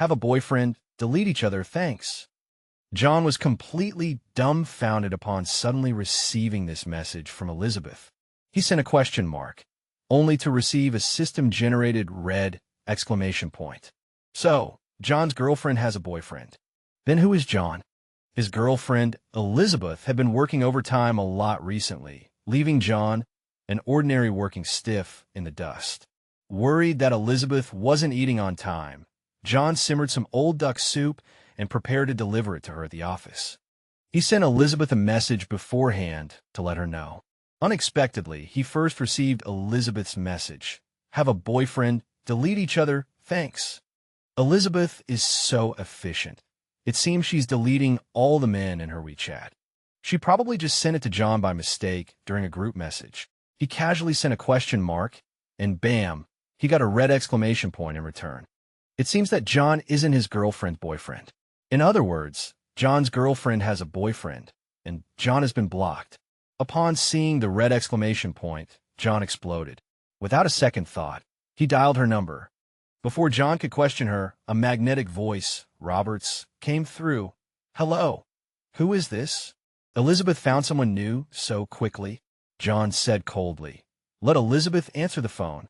Have a boyfriend, delete each other, thanks. John was completely dumbfounded upon suddenly receiving this message from Elizabeth. He sent a question mark, only to receive a system-generated red exclamation point. So, John's girlfriend has a boyfriend. Then who is John? His girlfriend, Elizabeth, had been working overtime a lot recently, leaving John, an ordinary working stiff, in the dust. Worried that Elizabeth wasn't eating on time, John simmered some old duck soup and prepared to deliver it to her at the office. He sent Elizabeth a message beforehand to let her know. Unexpectedly, he first received Elizabeth's message. Have a boyfriend, delete each other, thanks. Elizabeth is so efficient. It seems she's deleting all the men in her WeChat. She probably just sent it to John by mistake during a group message. He casually sent a question mark, and bam, he got a red exclamation point in return. It seems that John isn't his girlfriend's boyfriend. In other words, John's girlfriend has a boyfriend, and John has been blocked. Upon seeing the red exclamation point, John exploded. Without a second thought, he dialed her number. Before John could question her, a magnetic voice, Robert's, came through. Hello. Who is this? Elizabeth found someone new so quickly, John said coldly. Let Elizabeth answer the phone.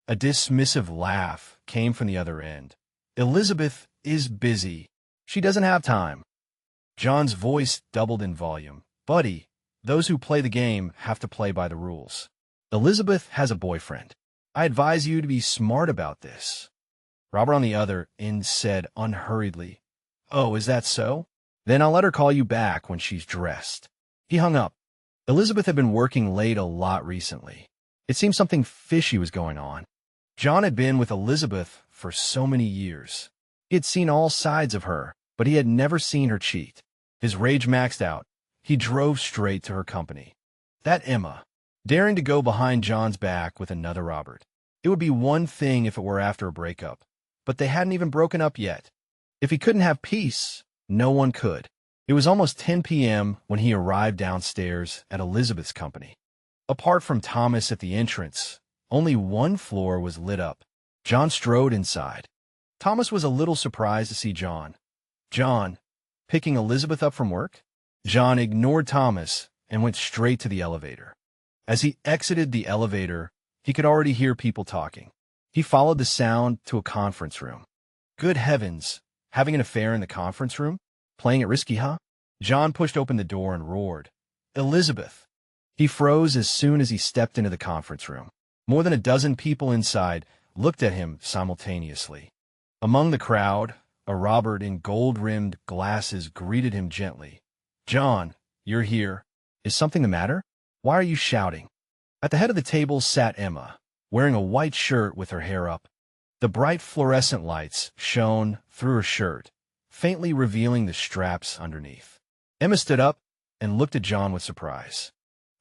A dismissive laugh came from the other end. Elizabeth is busy. She doesn't have time. John's voice doubled in volume. Buddy, those who play the game have to play by the rules. Elizabeth has a boyfriend. I advise you to be smart about this. Robert on the other end said unhurriedly, Oh, is that so? Then I'll let her call you back when she's dressed. He hung up. Elizabeth had been working late a lot recently. It seemed something fishy was going on. John had been with Elizabeth for so many years. He had seen all sides of her, but he had never seen her cheat. His rage maxed out. He drove straight to her company. That Emma, daring to go behind John's back with another Robert. It would be one thing if it were after a breakup, but they hadn't even broken up yet. If he couldn't have peace, no one could. It was almost 10 p.m. when he arrived downstairs at Elizabeth's company. Apart from Thomas at the entrance, only one floor was lit up. John strode inside. Thomas was a little surprised to see John. John, picking Elizabeth up from work? John ignored Thomas and went straight to the elevator. As he exited the elevator, he could already hear people talking. He followed the sound to a conference room. Good heavens, having an affair in the conference room? Playing it risky, huh? John pushed open the door and roared, Elizabeth! He froze as soon as he stepped into the conference room. More than a dozen people inside looked at him simultaneously. Among the crowd, a Robert in gold-rimmed glasses greeted him gently. John, you're here. Is something the matter? Why are you shouting? At the head of the table sat Emma, wearing a white shirt with her hair up. The bright fluorescent lights shone through her shirt, faintly revealing the straps underneath. Emma stood up and looked at John with surprise.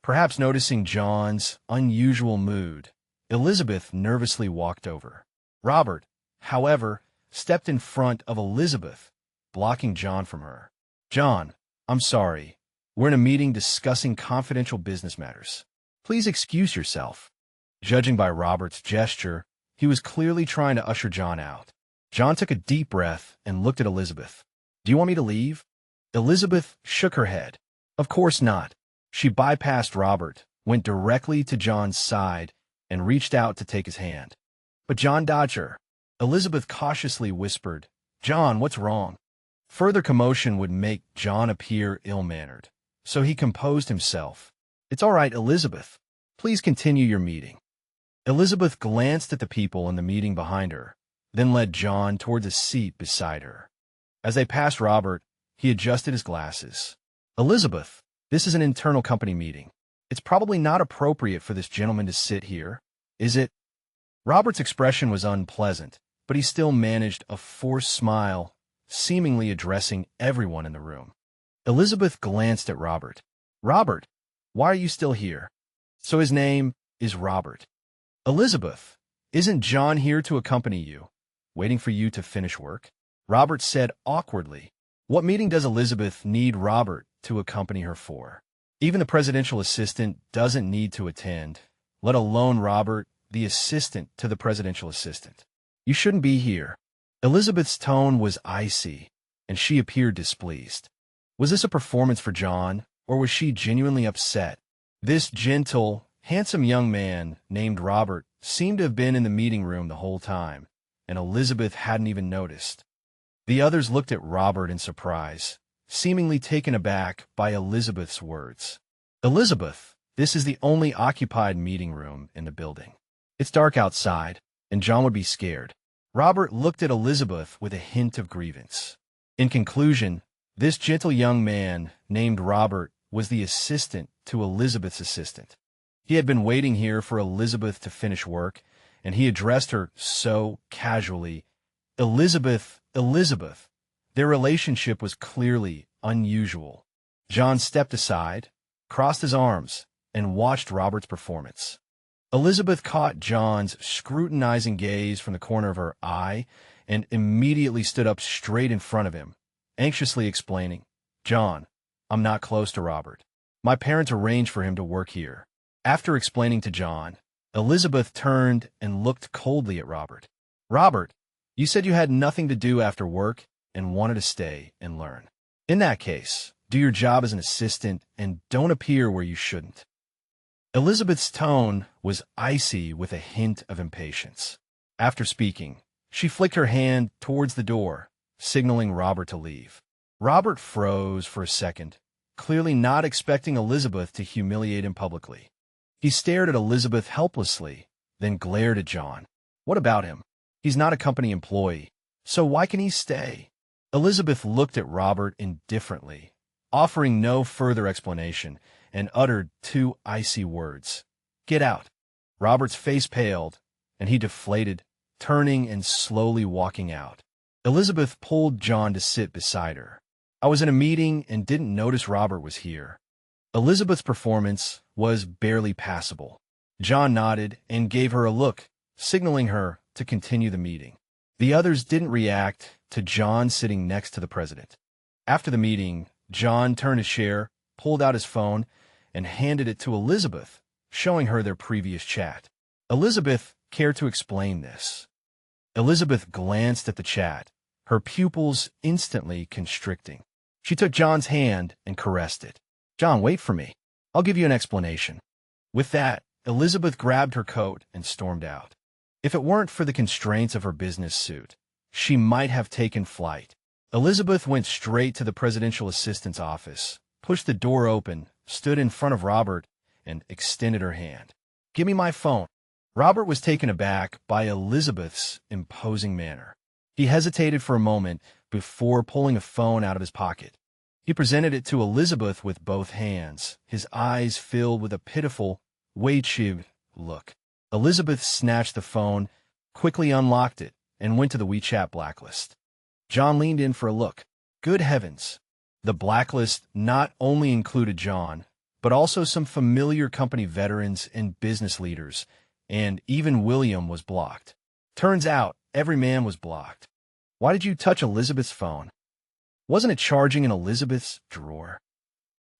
Perhaps noticing John's unusual mood, Elizabeth nervously walked over. Robert, however, stepped in front of Elizabeth, blocking John from her. John, I'm sorry. We're in a meeting discussing confidential business matters. Please excuse yourself. Judging by Robert's gesture, he was clearly trying to usher John out. John took a deep breath and looked at Elizabeth. Do you want me to leave? Elizabeth shook her head. Of course not. She bypassed Robert, went directly to John's side, and reached out to take his hand. But John dodged her. Elizabeth cautiously whispered, John, what's wrong? Further commotion would make John appear ill-mannered, so he composed himself. It's all right, Elizabeth. Please continue your meeting. Elizabeth glanced at the people in the meeting behind her, then led John towards a seat beside her. As they passed Robert, he adjusted his glasses. Elizabeth, this is an internal company meeting. It's probably not appropriate for this gentleman to sit here, is it? Robert's expression was unpleasant, but he still managed a forced smile, seemingly addressing everyone in the room. Elizabeth glanced at Robert. Robert, why are you still here? So his name is Robert. Elizabeth, isn't John here to accompany you, waiting for you to finish work? Robert said awkwardly. What meeting does Elizabeth need Robert to accompany her for? Even the presidential assistant doesn't need to attend, let alone Robert, the assistant to the presidential assistant. You shouldn't be here. Elizabeth's tone was icy, and she appeared displeased. Was this a performance for John, or was she genuinely upset? This gentle, handsome young man named Robert seemed to have been in the meeting room the whole time, and Elizabeth hadn't even noticed. The others looked at Robert in surprise, seemingly taken aback by Elizabeth's words. "Elizabeth, this is the only occupied meeting room in the building. It's dark outside, and John would be scared." Robert looked at Elizabeth with a hint of grievance. In conclusion, this gentle young man named Robert was the assistant to Elizabeth's assistant. He had been waiting here for Elizabeth to finish work, and he addressed her so casually. "Elizabeth, Elizabeth." Their relationship was clearly unusual. John stepped aside, crossed his arms, and watched Robert's performance. Elizabeth caught John's scrutinizing gaze from the corner of her eye and immediately stood up straight in front of him, anxiously explaining, "John, I'm not close to Robert. My parents arranged for him to work here." After explaining to John, Elizabeth turned and looked coldly at Robert. "Robert, you said you had nothing to do after work and wanted to stay and learn. In that case, do your job as an assistant and don't appear where you shouldn't." Elizabeth's tone was icy with a hint of impatience. After speaking, she flicked her hand towards the door, signaling Robert to leave. Robert froze for a second, clearly not expecting Elizabeth to humiliate him publicly. He stared at Elizabeth helplessly, then glared at John. What about him? He's not a company employee, so why can he stay? Elizabeth looked at Robert indifferently, offering no further explanation, and uttered two icy words. "Get out." Robert's face paled, and he deflated, turning and slowly walking out. Elizabeth pulled John to sit beside her. "I was in a meeting and didn't notice Robert was here." Elizabeth's performance was barely passable. John nodded and gave her a look, signaling her to continue the meeting. The others didn't react to John sitting next to the president. After the meeting, John turned his chair, pulled out his phone, and handed it to Elizabeth, showing her their previous chat. Elizabeth cared to explain this. Elizabeth glanced at the chat, her pupils instantly constricting. She took John's hand and caressed it. "John, wait for me. I'll give you an explanation." With that, Elizabeth grabbed her coat and stormed out. If it weren't for the constraints of her business suit, she might have taken flight. Elizabeth went straight to the presidential assistant's office, pushed the door open, stood in front of Robert, and extended her hand. "Give me my phone." Robert was taken aback by Elizabeth's imposing manner. He hesitated for a moment before pulling a phone out of his pocket. He presented it to Elizabeth with both hands, his eyes filled with a pitiful, wait-shiv look. Elizabeth snatched the phone, quickly unlocked it, and went to the WeChat blacklist. John leaned in for a look. Good heavens! The blacklist not only included John, but also some familiar company veterans and business leaders, and even William was blocked. Turns out, every man was blocked. Why did you touch Elizabeth's phone? Wasn't it charging in Elizabeth's drawer?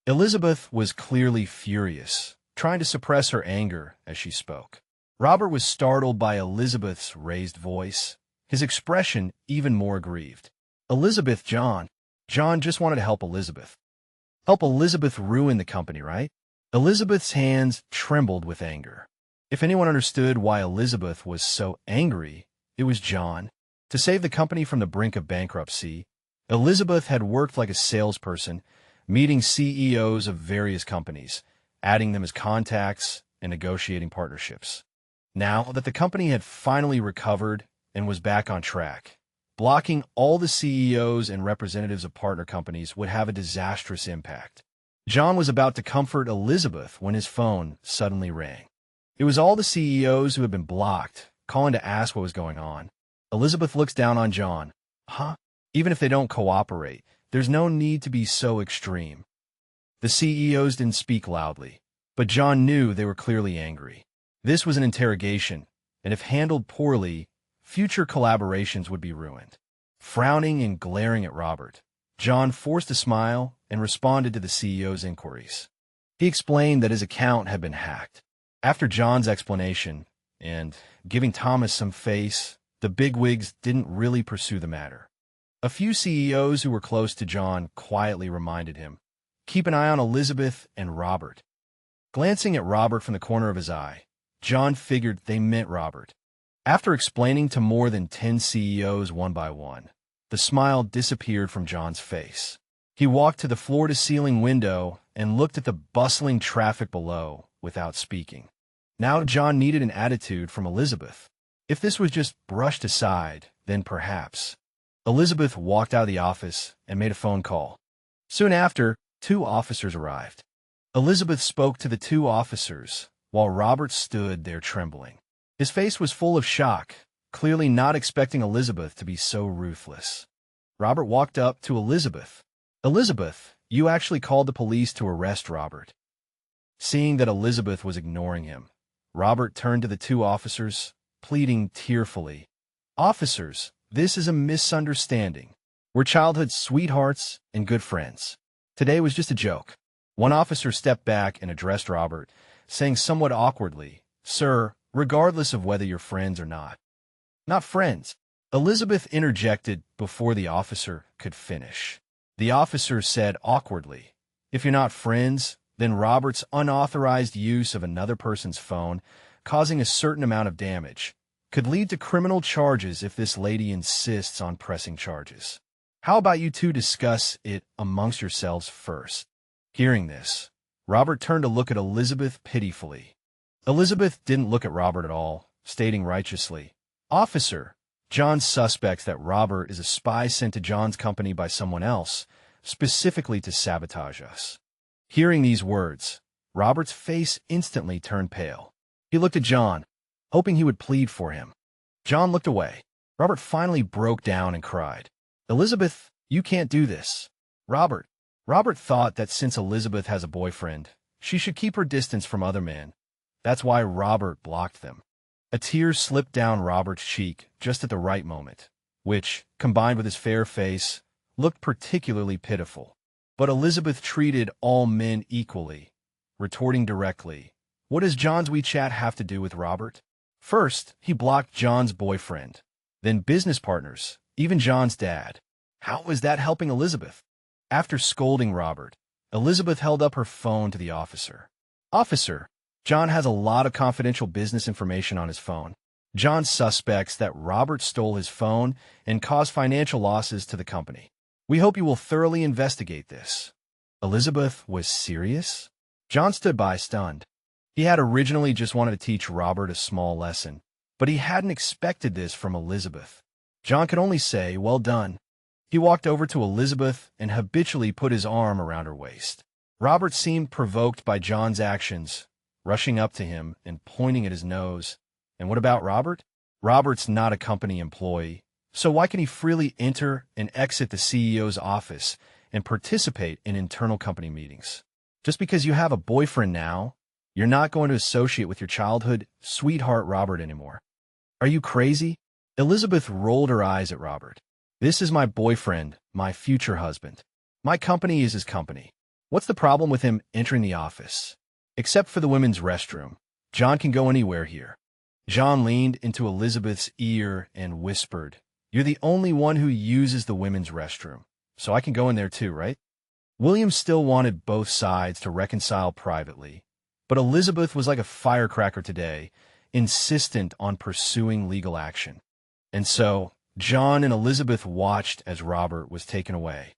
Elizabeth was clearly furious, trying to suppress her anger as she spoke. Robert was startled by Elizabeth's raised voice, his expression even more aggrieved. "Elizabeth, John. John just wanted to help Elizabeth. Help Elizabeth ruin the company, right?" Elizabeth's hands trembled with anger. If anyone understood why Elizabeth was so angry, it was John. To save the company from the brink of bankruptcy, Elizabeth had worked like a salesperson, meeting CEOs of various companies, adding them as contacts and negotiating partnerships. Now that the company had finally recovered and was back on track, blocking all the CEOs and representatives of partner companies would have a disastrous impact. John was about to comfort Elizabeth when his phone suddenly rang. It was all the CEOs who had been blocked, calling to ask what was going on. Elizabeth looks down on John. Huh? Even if they don't cooperate, there's no need to be so extreme. The CEOs didn't speak loudly, but John knew they were clearly angry. This was an interrogation, and if handled poorly, future collaborations would be ruined. Frowning and glaring at Robert, John forced a smile and responded to the CEO's inquiries. He explained that his account had been hacked. After John's explanation, and giving Thomas some face, the bigwigs didn't really pursue the matter. A few CEOs who were close to John quietly reminded him, "Keep an eye on Elizabeth and Robert." Glancing at Robert from the corner of his eye, John figured they meant Robert. After explaining to more than 10 CEOs one by one, the smile disappeared from John's face. He walked to the floor-to-ceiling window and looked at the bustling traffic below without speaking. Now John needed an attitude from Elizabeth. If this was just brushed aside, then perhaps. Elizabeth walked out of the office and made a phone call. Soon after, 2 officers arrived. Elizabeth spoke to the 2 officers, while Robert stood there trembling. His face was full of shock, clearly not expecting Elizabeth to be so ruthless. Robert walked up to Elizabeth. "Elizabeth, you actually called the police to arrest Robert." Seeing that Elizabeth was ignoring him, Robert turned to the 2 officers, pleading tearfully, "Officers, this is a misunderstanding. We're childhood sweethearts and good friends. Today was just a joke." One officer stepped back and addressed Robert, saying somewhat awkwardly, "Sir, regardless of whether you're friends or not." "Not friends." Elizabeth interjected before the officer could finish. The officer said awkwardly, "If you're not friends, then Robert's unauthorized use of another person's phone, causing a certain amount of damage, could lead to criminal charges if this lady insists on pressing charges. How about you 2 discuss it amongst yourselves first?" Hearing this, Robert turned to look at Elizabeth pitifully. Elizabeth didn't look at Robert at all, stating righteously, "Officer, John suspects that Robert is a spy sent to John's company by someone else, specifically to sabotage us." Hearing these words, Robert's face instantly turned pale. He looked at John, hoping he would plead for him. John looked away. Robert finally broke down and cried, "Elizabeth, you can't do this." Robert thought that since Elizabeth has a boyfriend, she should keep her distance from other men. That's why Robert blocked them. A tear slipped down Robert's cheek just at the right moment, which, combined with his fair face, looked particularly pitiful. But Elizabeth treated all men equally, retorting directly, "What does John's WeChat have to do with Robert?" First, he blocked John's boyfriend, then business partners, even John's dad. How was that helping Elizabeth? After scolding Robert, Elizabeth held up her phone to the officer. "Officer, John has a lot of confidential business information on his phone. John suspects that Robert stole his phone and caused financial losses to the company. We hope you will thoroughly investigate this." Elizabeth was serious? John stood by stunned. He had originally just wanted to teach Robert a small lesson, but he hadn't expected this from Elizabeth. John could only say, "Well done." He walked over to Elizabeth and habitually put his arm around her waist. Robert seemed provoked by John's actions, rushing up to him and pointing at his nose. And what about Robert? Robert's not a company employee, so why can he freely enter and exit the CEO's office and participate in internal company meetings? Just because you have a boyfriend now, you're not going to associate with your childhood sweetheart Robert anymore. Are you crazy? Elizabeth rolled her eyes at Robert. "This is my boyfriend, my future husband. My company is his company. What's the problem with him entering the office? Except for the women's restroom. John can go anywhere here." John leaned into Elizabeth's ear and whispered, "You're the only one who uses the women's restroom, so I can go in there too, right?" William still wanted both sides to reconcile privately, but Elizabeth was like a firecracker today, insistent on pursuing legal action. And so, John and Elizabeth watched as Robert was taken away.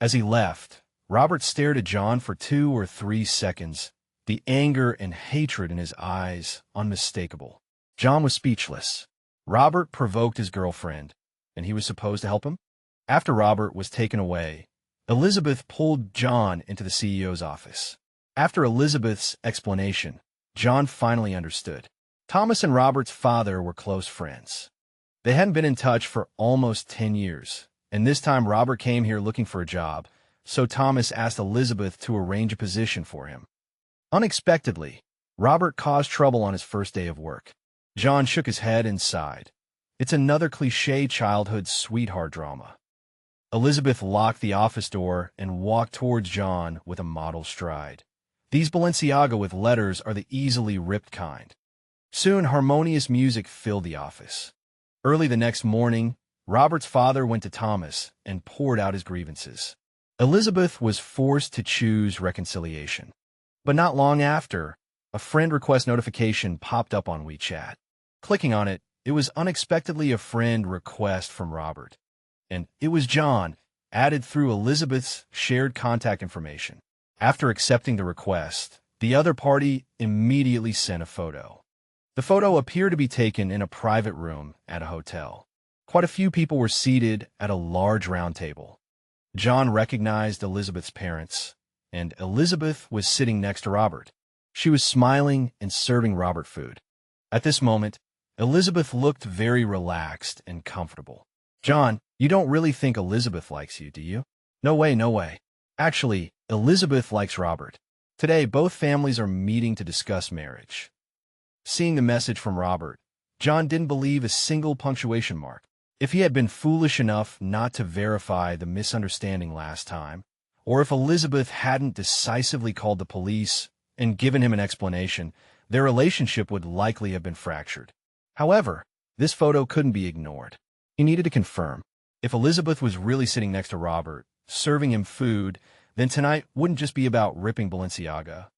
As he left, Robert stared at John for 2 or 3 seconds, the anger and hatred in his eyes unmistakable. John was speechless. Robert provoked his girlfriend, and he was supposed to help him? After Robert was taken away, Elizabeth pulled John into the CEO's office. After Elizabeth's explanation, John finally understood. Thomas and Robert's father were close friends. They hadn't been in touch for almost 10 years, and this time Robert came here looking for a job, so Thomas asked Elizabeth to arrange a position for him. Unexpectedly, Robert caused trouble on his first day of work. John shook his head and sighed. It's another cliché childhood sweetheart drama. Elizabeth locked the office door and walked towards John with a model stride. These Balenciaga with letters are the easily ripped kind. Soon, harmonious music filled the office. Early the next morning, Robert's father went to Thomas and poured out his grievances. Elizabeth was forced to choose reconciliation. But not long after, a friend request notification popped up on WeChat. Clicking on it, it was unexpectedly a friend request from Robert. And it was John, added through Elizabeth's shared contact information. After accepting the request, the other party immediately sent a photo. The photo appeared to be taken in a private room at a hotel. Quite a few people were seated at a large round table. John recognized Elizabeth's parents, and Elizabeth was sitting next to Robert. She was smiling and serving Robert food. At this moment, Elizabeth looked very relaxed and comfortable. "John, you don't really think Elizabeth likes you, do you?" "No way, no way. Actually, Elizabeth likes Robert. Today, both families are meeting to discuss marriage." Seeing the message from Robert, John didn't believe a single punctuation mark. If he had been foolish enough not to verify the misunderstanding last time, or if Elizabeth hadn't decisively called the police and given him an explanation, their relationship would likely have been fractured. However, this photo couldn't be ignored. He needed to confirm. If Elizabeth was really sitting next to Robert, serving him food, then tonight wouldn't just be about ripping Balenciaga.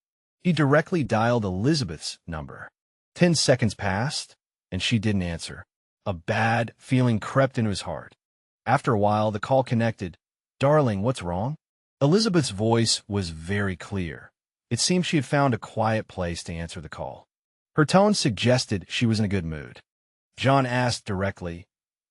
He directly dialed Elizabeth's number. 10 seconds passed, and she didn't answer. A bad feeling crept into his heart. After a while, the call connected. "Darling, what's wrong?" Elizabeth's voice was very clear. It seemed she had found a quiet place to answer the call. Her tone suggested she was in a good mood. John asked directly,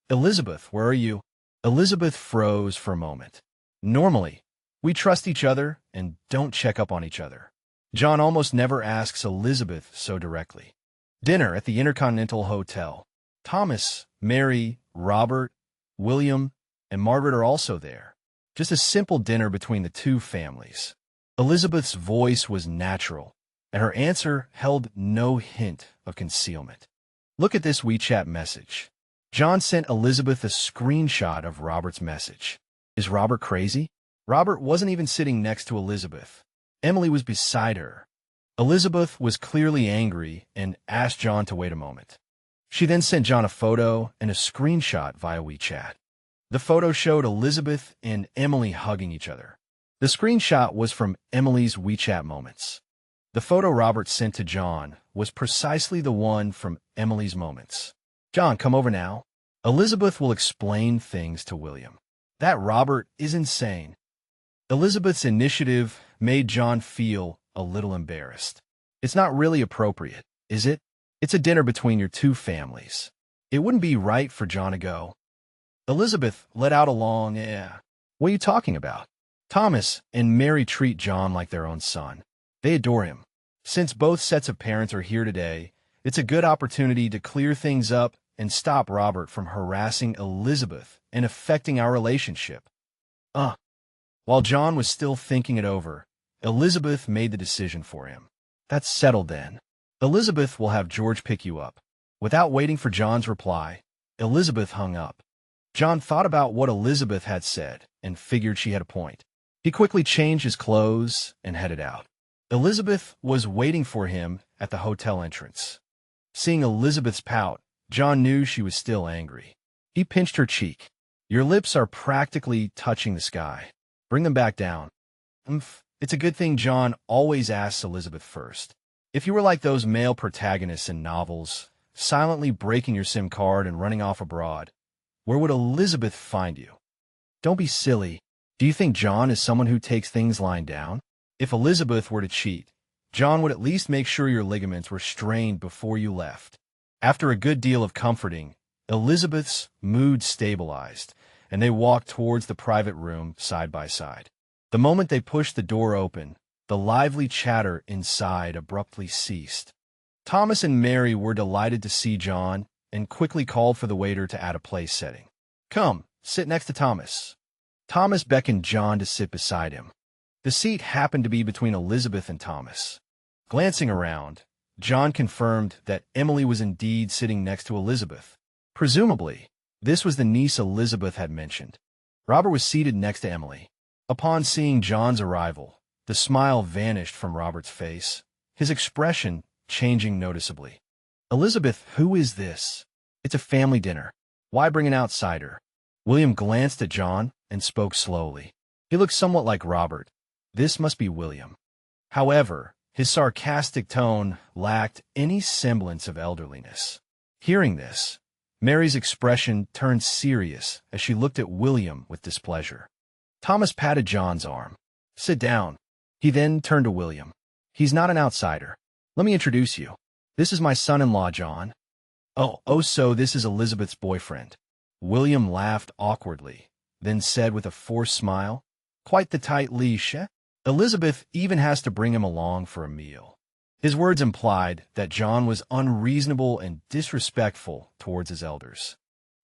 "Elizabeth, where are you?" Elizabeth froze for a moment. Normally, we trust each other and don't check up on each other. John almost never asks Elizabeth so directly. Dinner at the Intercontinental Hotel. Thomas, Mary, Robert, William, and Margaret are also there. Just a simple dinner between the two families. Elizabeth's voice was natural, and her answer held no hint of concealment. "Look at this WeChat message." John sent Elizabeth a screenshot of Robert's message. Is Robert crazy? Robert wasn't even sitting next to Elizabeth. Emily was beside her. Elizabeth was clearly angry and asked John to wait a moment. She then sent John a photo and a screenshot via WeChat. The photo showed Elizabeth and Emily hugging each other. The screenshot was from Emily's WeChat moments. The photo Robert sent to John was precisely the one from Emily's moments. "John, come over now. Elizabeth will explain things to William." That Robert is insane. Elizabeth's initiative made John feel a little embarrassed. It's not really appropriate, is it? It's a dinner between your two families. It wouldn't be right for John to go. Elizabeth let out a long, What are you talking about? Thomas and Mary treat John like their own son. They adore him. Since both sets of parents are here today, it's a good opportunity to clear things up and stop Robert from harassing Elizabeth and affecting our relationship. While John was still thinking it over, Elizabeth made the decision for him. "That's settled then. Elizabeth will have George pick you up." Without waiting for John's reply, Elizabeth hung up. John thought about what Elizabeth had said and figured she had a point. He quickly changed his clothes and headed out. Elizabeth was waiting for him at the hotel entrance. Seeing Elizabeth's pout, John knew she was still angry. He pinched her cheek. "Your lips are practically touching the sky. Bring them back down." It's a good thing John always asks Elizabeth first. If you were like those male protagonists in novels, silently breaking your SIM card and running off abroad, where would Elizabeth find you? Don't be silly. Do you think John is someone who takes things lying down? If Elizabeth were to cheat, John would at least make sure your ligaments were strained before you left. After a good deal of comforting, Elizabeth's mood stabilized, and they walked towards the private room side by side. The moment they pushed the door open, the lively chatter inside abruptly ceased. Thomas and Mary were delighted to see John and quickly called for the waiter to add a place setting. "Come, sit next to Thomas." Thomas beckoned John to sit beside him. The seat happened to be between Elizabeth and Thomas. Glancing around, John confirmed that Emily was indeed sitting next to Elizabeth. Presumably, this was the niece Elizabeth had mentioned. Robert was seated next to Emily. Upon seeing John's arrival, the smile vanished from Robert's face, his expression changing noticeably. "Elizabeth, who is this?" "It's a family dinner. Why bring an outsider? William glanced at John and spoke slowly. He looked somewhat like Robert. This must be William. However, his sarcastic tone lacked any semblance of elderliness. Hearing this, Mary's expression turned serious as she looked at William with displeasure. Thomas patted John's arm. "Sit down." He then turned to William. "He's not an outsider. Let me introduce you. This is my son-in-law, John. So this is Elizabeth's boyfriend." William laughed awkwardly, then said with a forced smile, "Quite the tight leash, eh? Elizabeth even has to bring him along for a meal." His words implied that John was unreasonable and disrespectful towards his elders.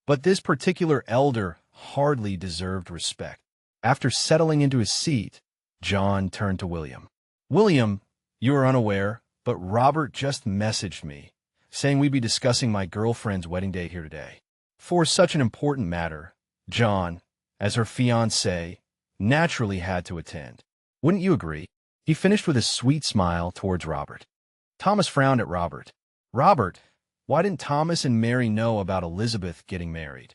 But this particular elder hardly deserved respect. After settling into his seat, John turned to William. "William, you are unaware, but Robert just messaged me, saying we'd be discussing my girlfriend's wedding day here today. For such an important matter, John, as her fiancé, naturally had to attend. Wouldn't you agree?" He finished with a sweet smile towards Robert. Thomas frowned at Robert. "Robert, why didn't Thomas and Mary know about Elizabeth getting married?"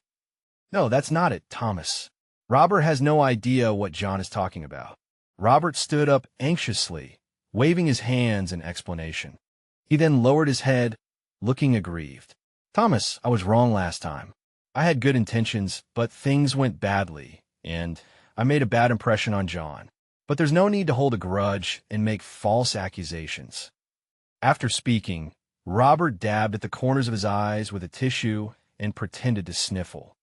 "No, that's not it, Thomas. Robert has no idea what John is talking about." Robert stood up anxiously, waving his hands in explanation. He then lowered his head, looking aggrieved. "Thomas, I was wrong last time. I had good intentions, but things went badly, and I made a bad impression on John. But there's no need to hold a grudge and make false accusations." After speaking, Robert dabbed at the corners of his eyes with a tissue and pretended to sniffle.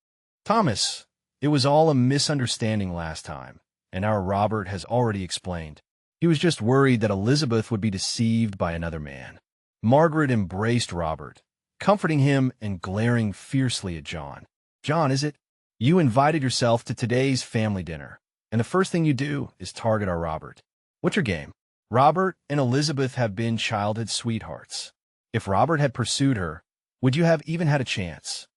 "Thomas, it was all a misunderstanding last time, and our Robert has already explained. He was just worried that Elizabeth would be deceived by another man." Margaret embraced Robert, comforting him and glaring fiercely at John. "John, is it? You invited yourself to today's family dinner, and the first thing you do is target our Robert. What's your game? Robert and Elizabeth have been childhood sweethearts. If Robert had pursued her, would you have even had a chance?"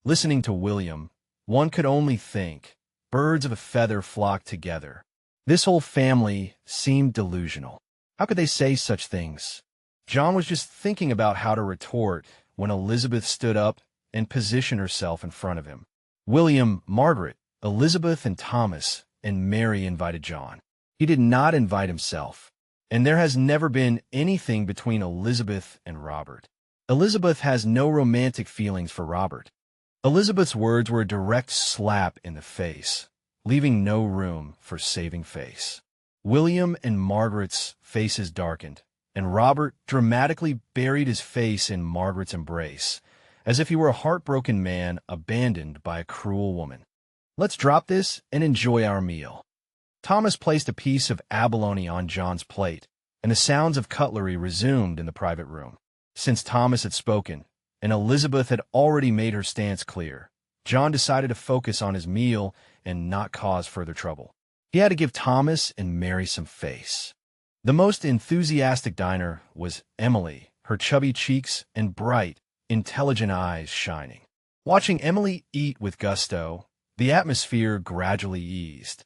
Listening to William, one could only think, birds of a feather flock together. This whole family seemed delusional. How could they say such things? John was just thinking about how to retort when Elizabeth stood up and positioned herself in front of him. William, Margaret, Elizabeth, and Thomas, and Mary invited John. He did not invite himself, and there has never been anything between Elizabeth and Robert. Elizabeth has no romantic feelings for Robert. Elizabeth's words were a direct slap in the face, leaving no room for saving face. William and Margaret's faces darkened, and Robert dramatically buried his face in Margaret's embrace, as if he were a heartbroken man abandoned by a cruel woman. "Let's drop this and enjoy our meal." Thomas placed a piece of abalone on John's plate, and the sounds of cutlery resumed in the private room. Since Thomas had spoken, and Elizabeth had already made her stance clear, John decided to focus on his meal and not cause further trouble. He had to give Thomas and Mary some face. The most enthusiastic diner was Emily, her chubby cheeks and bright, intelligent eyes shining. Watching Emily eat with gusto, the atmosphere gradually eased.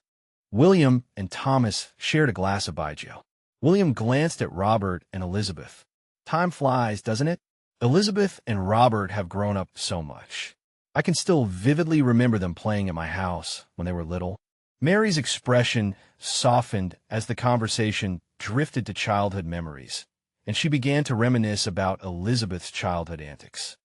William and Thomas shared a glass of baijiu. William glanced at Robert and Elizabeth. "Time flies, doesn't it? Elizabeth and Robert have grown up so much. I can still vividly remember them playing at my house when they were little." Mary's expression softened as the conversation drifted to childhood memories, and she began to reminisce about Elizabeth's childhood antics.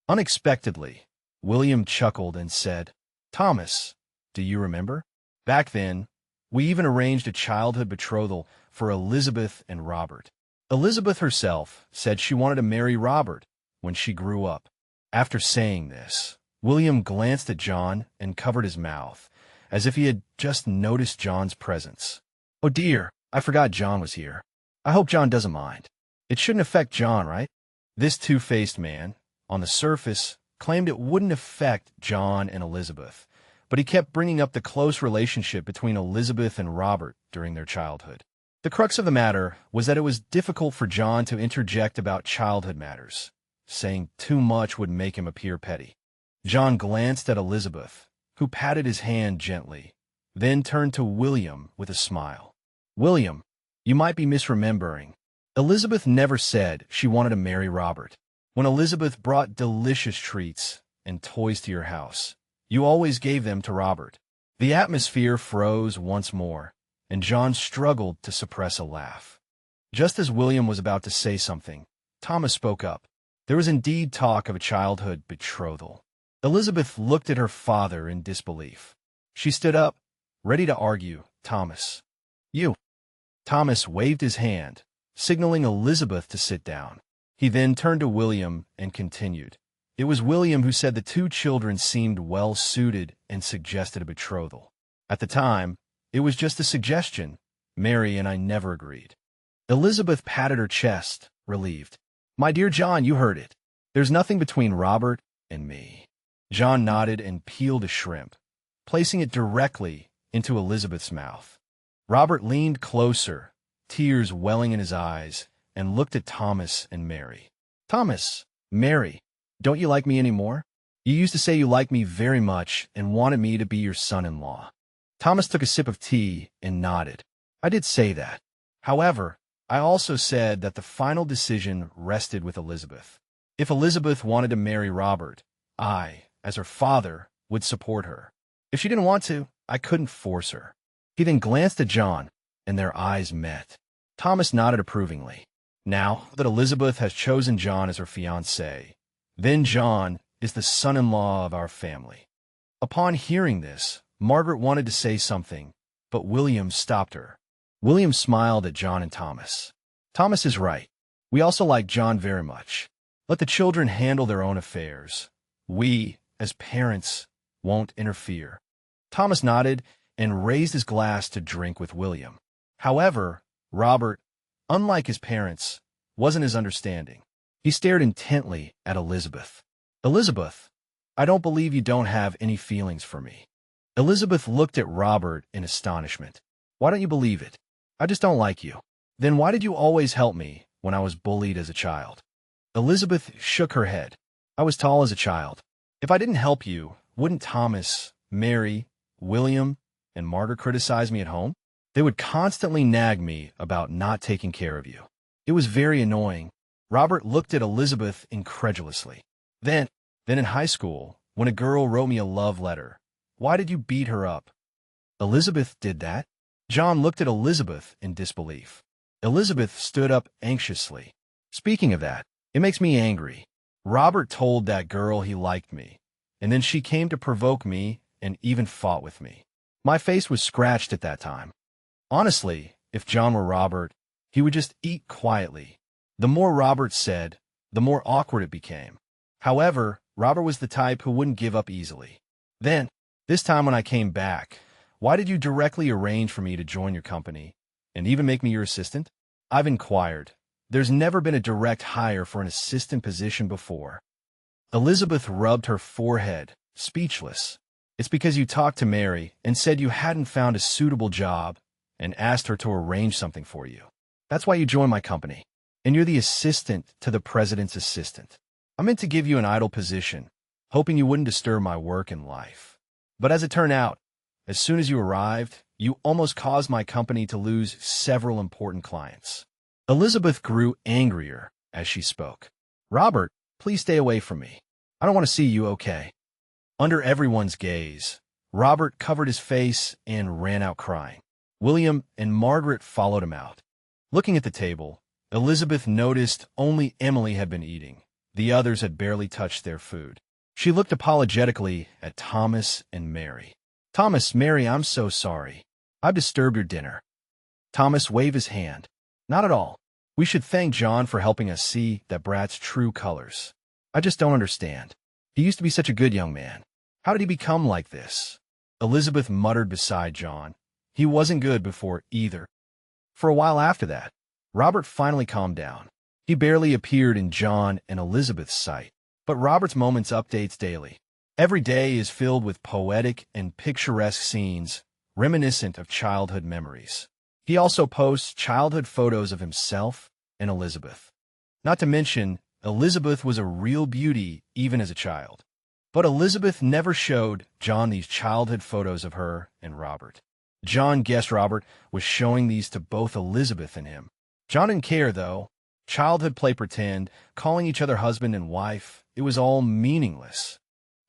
Unexpectedly, William chuckled and said, "Thomas, do you remember? Back then, we even arranged a childhood betrothal for Elizabeth and Robert. Elizabeth herself said she wanted to marry Robert when she grew up." After saying this, William glanced at John and covered his mouth, as if he had just noticed John's presence. "Oh dear, I forgot John was here. I hope John doesn't mind. It shouldn't affect John, right?" This two-faced man, on the surface, claimed it wouldn't affect John and Elizabeth, but he kept bringing up the close relationship between Elizabeth and Robert during their childhood. The crux of the matter was that it was difficult for John to interject about childhood matters. Saying too much would make him appear petty. John glanced at Elizabeth, who patted his hand gently, then turned to William with a smile. "William, you might be misremembering. Elizabeth never said she wanted to marry Robert. When Elizabeth brought delicious treats, and toys to your house. You always gave them to Robert. The atmosphere froze once more, and John struggled to suppress a laugh. Just as William was about to say something, Thomas spoke up. There was indeed talk of a childhood betrothal. Elizabeth looked at her father in disbelief. She stood up, ready to argue. Thomas. You. Thomas waved his hand, signaling Elizabeth to sit down. He then turned to William and continued. It was William who said the two children seemed well-suited and suggested a betrothal. At the time, it was just a suggestion. Mary and I never agreed. Elizabeth patted her chest, relieved. My dear John, you heard it. There's nothing between Robert and me. John nodded and peeled a shrimp, placing it directly into Elizabeth's mouth. Robert leaned closer, tears welling in his eyes, and looked at Thomas and Mary. Thomas, Mary, don't you like me anymore? You used to say you liked me very much and wanted me to be your son-in-law. Thomas took a sip of tea and nodded. I did say that. However, I also said that the final decision rested with Elizabeth. If Elizabeth wanted to marry Robert, I, as her father, would support her. If she didn't want to, I couldn't force her. He then glanced at John, and their eyes met. Thomas nodded approvingly. Now that Elizabeth has chosen John as her fiancé, then John is the son-in-law of our family. Upon hearing this, Margaret wanted to say something, but William stopped her. William smiled at John and Thomas. Thomas is right. We also like John very much. Let the children handle their own affairs. We, as parents, won't interfere. Thomas nodded and raised his glass to drink with William. However, Robert, unlike his parents, wasn't as understanding. He stared intently at Elizabeth. Elizabeth, I don't believe you don't have any feelings for me. Elizabeth looked at Robert in astonishment. Why don't you believe it? I just don't like you. Then why did you always help me when I was bullied as a child? Elizabeth shook her head. I was tall as a child. If I didn't help you, wouldn't Thomas, Mary, William, and Margaret criticize me at home? They would constantly nag me about not taking care of you. It was very annoying. Robert looked at Elizabeth incredulously. Then in high school, when a girl wrote me a love letter, why did you beat her up? Elizabeth did that? John looked at Elizabeth in disbelief. Elizabeth stood up anxiously. Speaking of that, it makes me angry. Robert told that girl he liked me, and then she came to provoke me and even fought with me. My face was scratched at that time. Honestly, if John were Robert, he would just eat quietly. The more Robert said, the more awkward it became. However, Robert was the type who wouldn't give up easily. Then, this time when I came back, why did you directly arrange for me to join your company and even make me your assistant? I've inquired. There's never been a direct hire for an assistant position before. Elizabeth rubbed her forehead, speechless. It's because you talked to Mary and said you hadn't found a suitable job and asked her to arrange something for you. That's why you joined my company. And you're the assistant to the president's assistant. I meant to give you an idle position, hoping you wouldn't disturb my work and life. But as it turned out, as soon as you arrived, you almost caused my company to lose several important clients. Elizabeth grew angrier as she spoke. Robert, please stay away from me. I don't want to see you okay. Under everyone's gaze, Robert covered his face and ran out crying. William and Margaret followed him out. Looking at the table, Elizabeth noticed only Emily had been eating. The others had barely touched their food. She looked apologetically at Thomas and Mary. Thomas, Mary, I'm so sorry. I've disturbed your dinner. Thomas waved his hand. Not at all. We should thank John for helping us see that Brad's true colors. I just don't understand. He used to be such a good young man. How did he become like this? Elizabeth muttered beside John. He wasn't good before either. For a while after that, Robert finally calmed down. He barely appeared in John and Elizabeth's sight. But Robert's moments updates daily. Every day is filled with poetic and picturesque scenes reminiscent of childhood memories. He also posts childhood photos of himself and Elizabeth. Not to mention, Elizabeth was a real beauty even as a child. But Elizabeth never showed John these childhood photos of her and Robert. John guessed Robert was showing these to both Elizabeth and him. John didn't care, though. Childhood play pretend, calling each other husband and wife, it was all meaningless.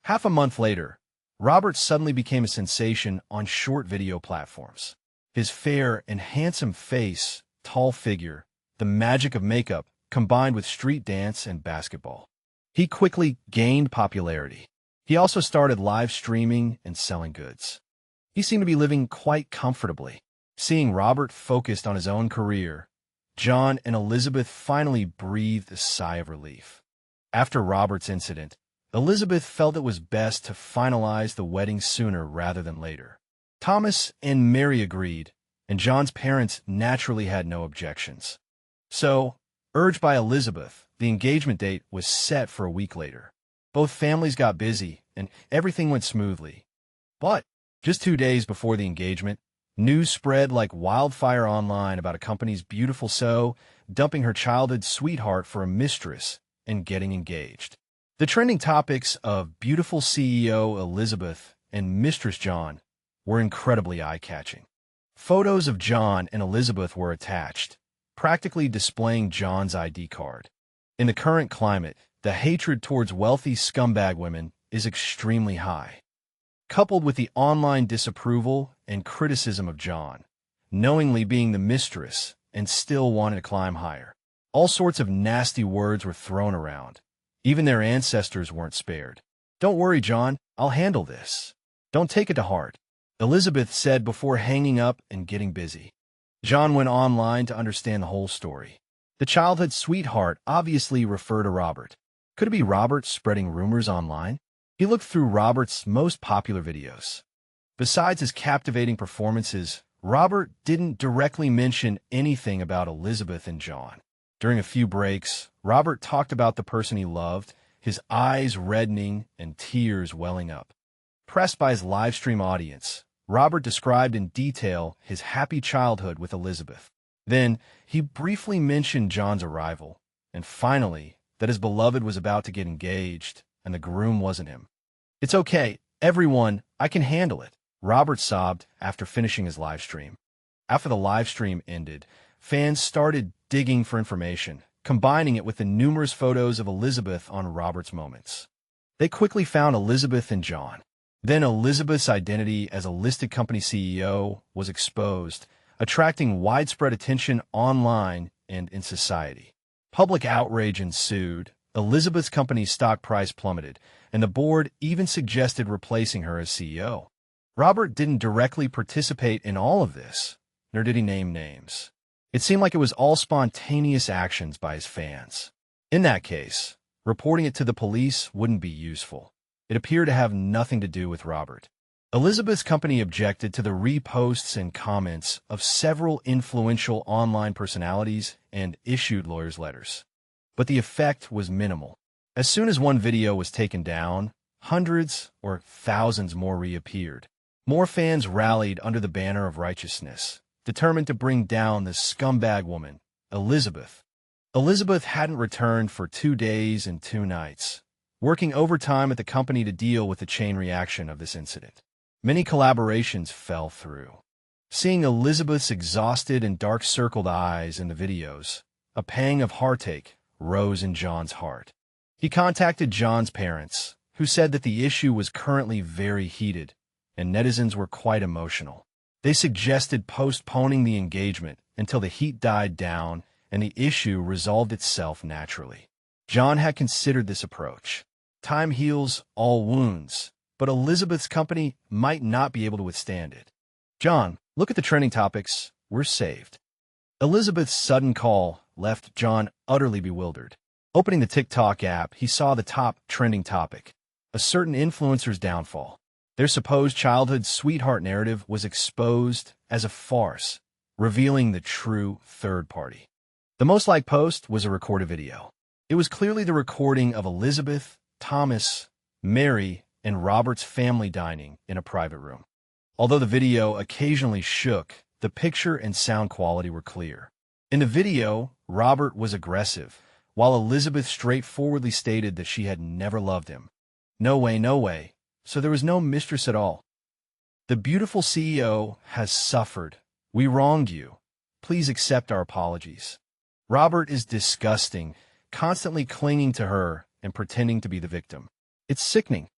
Half a month later, Robert suddenly became a sensation on short video platforms. His fair and handsome face, tall figure, the magic of makeup combined with street dance and basketball. He quickly gained popularity. He also started live streaming and selling goods. He seemed to be living quite comfortably. Seeing Robert focused on his own career, John and Elizabeth finally breathed a sigh of relief. After Robert's incident, Elizabeth felt it was best to finalize the wedding sooner rather than later. Thomas and Mary agreed, and John's parents naturally had no objections. So, urged by Elizabeth, the engagement date was set for a week later. Both families got busy, and everything went smoothly. But, just 2 days before the engagement, news spread like wildfire online about a company's beautiful sow dumping her childhood sweetheart for a mistress and getting engaged. The trending topics of beautiful CEO Elizabeth and Mistress John were incredibly eye-catching. Photos of John and Elizabeth were attached, practically displaying John's ID card. In the current climate, the hatred towards wealthy scumbag women is extremely high. Coupled with the online disapproval and criticism of John, knowingly being the mistress and still wanting to climb higher, all sorts of nasty words were thrown around. Even their ancestors weren't spared. "Don't worry, John, I'll handle this. Don't take it to heart," Elizabeth said before hanging up and getting busy. John went online to understand the whole story. The childhood sweetheart obviously referred to Robert. Could it be Robert spreading rumors online? He looked through Robert's most popular videos. Besides his captivating performances, Robert didn't directly mention anything about Elizabeth and John. During a few breaks, Robert talked about the person he loved, his eyes reddening and tears welling up. Pressed by his live stream audience, Robert described in detail his happy childhood with Elizabeth. Then, he briefly mentioned John's arrival, and finally, that his beloved was about to get engaged, and the groom wasn't him. "It's okay, everyone, I can handle it," Robert sobbed after finishing his live stream. After the live stream ended, fans started digging for information, combining it with the numerous photos of Elizabeth on Robert's moments. They quickly found Elizabeth and John. Then Elizabeth's identity as a listed company CEO was exposed, attracting widespread attention online and in society. Public outrage ensued. Elizabeth's company's stock price plummeted, and the board even suggested replacing her as CEO. Robert didn't directly participate in all of this, nor did he name names. It seemed like it was all spontaneous actions by his fans. In that case, reporting it to the police wouldn't be useful. It appeared to have nothing to do with Robert. Elizabeth's company objected to the reposts and comments of several influential online personalities and issued lawyers' letters. But the effect was minimal. As soon as one video was taken down, hundreds or thousands more reappeared. More fans rallied under the banner of righteousness, determined to bring down the scumbag woman, Elizabeth. Elizabeth hadn't returned for 2 days and 2 nights, working overtime at the company to deal with the chain reaction of this incident. Many collaborations fell through. Seeing Elizabeth's exhausted and dark-circled eyes in the videos, a pang of heartache rose in John's heart. He contacted John's parents, who said that the issue was currently very heated, and netizens were quite emotional. They suggested postponing the engagement until the heat died down and the issue resolved itself naturally. John had considered this approach. Time heals all wounds, but Elizabeth's company might not be able to withstand it. "John, look at the trending topics. We're saved." Elizabeth's sudden call left John utterly bewildered. Opening the TikTok app, he saw the top trending topic, a certain influencer's downfall. Their supposed childhood sweetheart narrative was exposed as a farce, revealing the true third party. The most liked post was a recorded video. It was clearly the recording of Elizabeth, Thomas, Mary, and Robert's family dining in a private room. Although the video occasionally shook, the picture and sound quality were clear. In the video, Robert was aggressive, while Elizabeth straightforwardly stated that she had never loved him. "No way, no way. So there was no mistress at all. The beautiful CEO has suffered. We wronged you. Please accept our apologies." Robert is disgusting, constantly clinging to her and pretending to be the victim. It's sickening.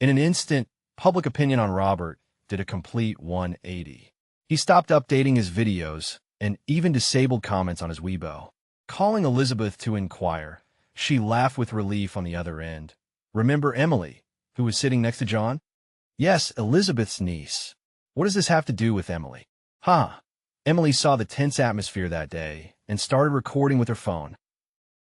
In an instant, public opinion on Robert did a complete 180. He stopped updating his videos and even disabled comments on his Weibo. Calling Elizabeth to inquire, she laughed with relief on the other end. Remember Emily, who was sitting next to John? Yes, Elizabeth's niece. What does this have to do with Emily? Emily saw the tense atmosphere that day and started recording with her phone.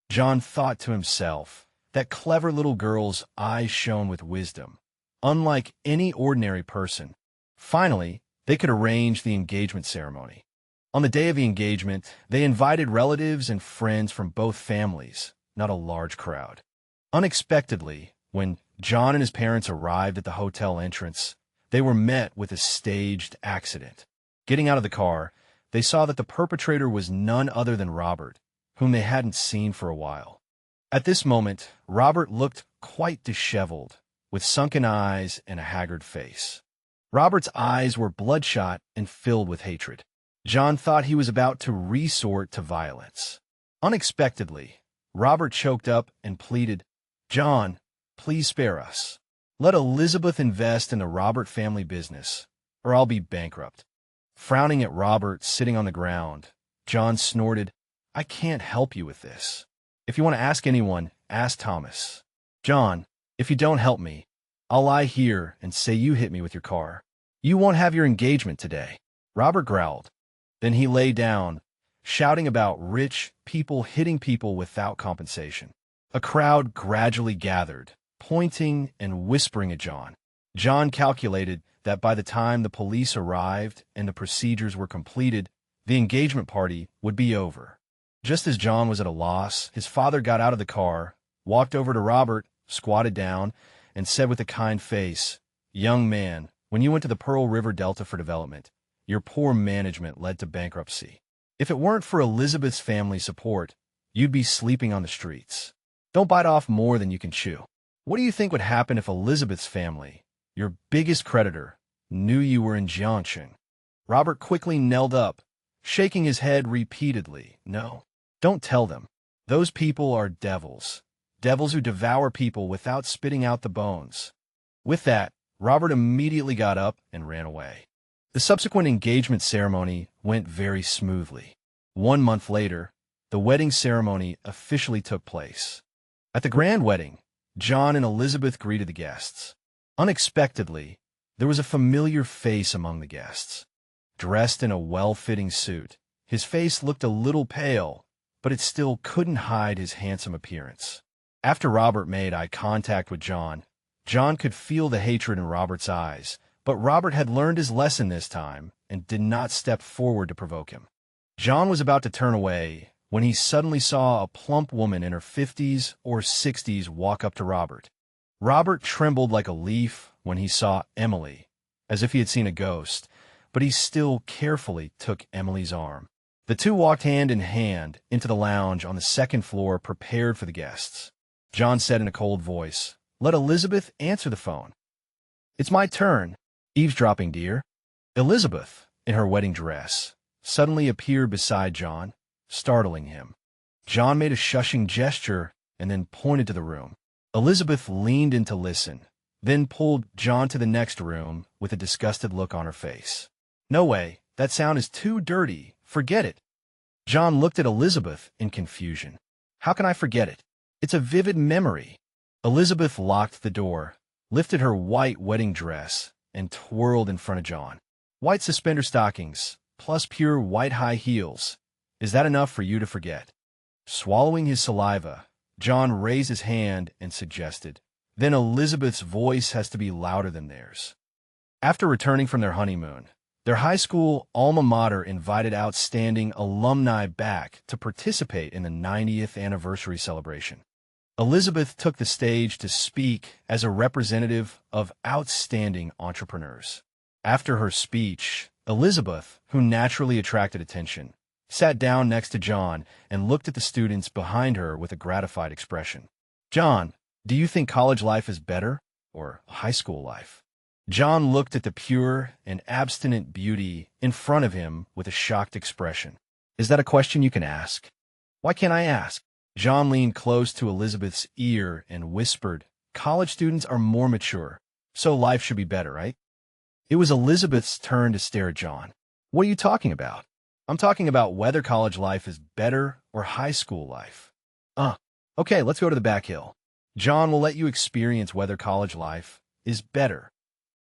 John thought to himself, that clever little girl's eyes shone with wisdom. Unlike any ordinary person, finally, they could arrange the engagement ceremony. On the day of the engagement, they invited relatives and friends from both families, not a large crowd. Unexpectedly, when John and his parents arrived at the hotel entrance, they were met with a staged accident. Getting out of the car, they saw that the perpetrator was none other than Robert, whom they hadn't seen for a while. At this moment, Robert looked quite disheveled, with sunken eyes and a haggard face. Robert's eyes were bloodshot and filled with hatred. John thought he was about to resort to violence. Unexpectedly, Robert choked up and pleaded, "John, please spare us. Let Elizabeth invest in the Robert family business, or I'll be bankrupt." Frowning at Robert sitting on the ground, John snorted, "I can't help you with this. If you want to ask anyone, ask Thomas. John, if you don't help me, I'll lie here and say you hit me with your car. You won't have your engagement today." Robert growled. Then he lay down, shouting about rich people hitting people without compensation. A crowd gradually gathered, pointing and whispering at John. John calculated that by the time the police arrived and the procedures were completed, the engagement party would be over. Just as John was at a loss, his father got out of the car, walked over to Robert, squatted down, and said with a kind face, "Young man, when you went to the Pearl River Delta for development, your poor management led to bankruptcy. If it weren't for Elizabeth's family support, you'd be sleeping on the streets. Don't bite off more than you can chew. What do you think would happen if Elizabeth's family, your biggest creditor, knew you were in Jiangxing?" Robert quickly knelt up, shaking his head repeatedly. "No, don't tell them. Those people are devils. Devils who devour people without spitting out the bones." With that, Robert immediately got up and ran away. The subsequent engagement ceremony went very smoothly. 1 month later, the wedding ceremony officially took place. At the grand wedding, John and Elizabeth greeted the guests. Unexpectedly, there was a familiar face among the guests. Dressed in a well-fitting suit, his face looked a little pale, but it still couldn't hide his handsome appearance. After Robert made eye contact with John, John could feel the hatred in Robert's eyes, but Robert had learned his lesson this time and did not step forward to provoke him. John was about to turn away when he suddenly saw a plump woman in her 50s or 60s walk up to Robert. Robert trembled like a leaf when he saw Emily, as if he had seen a ghost, but he still carefully took Emily's arm. The two walked hand in hand into the lounge on the second floor prepared for the guests. John said in a cold voice, "Let Elizabeth answer the phone." "It's my turn. Eavesdropping, dear." Elizabeth, in her wedding dress, suddenly appeared beside John, startling him. John made a shushing gesture and then pointed to the room. Elizabeth leaned in to listen, then pulled John to the next room with a disgusted look on her face. "No way, that sound is too dirty. Forget it." John looked at Elizabeth in confusion. "How can I forget it? It's a vivid memory." Elizabeth locked the door, lifted her white wedding dress, and twirled in front of John. "White suspender stockings, plus pure white high heels. Is that enough for you to forget?" Swallowing his saliva, John raised his hand and suggested, "Then Elizabeth's voice has to be louder than theirs." After returning from their honeymoon, their high school alma mater invited outstanding alumni back to participate in the 90th anniversary celebration. Elizabeth took the stage to speak as a representative of outstanding entrepreneurs. After her speech, Elizabeth, who naturally attracted attention, sat down next to John and looked at the students behind her with a gratified expression. "John, do you think college life is better or high school life?" John looked at the pure and abstinent beauty in front of him with a shocked expression. "Is that a question you can ask?" "Why can't I ask?" John leaned close to Elizabeth's ear and whispered, "College students are more mature. So life should be better, right? It was Elizabeth's turn to stare at John. What are you talking about? I'm talking about whether college life is better or high school life. Okay, let's go to the back hill. John will let you experience whether college life is better.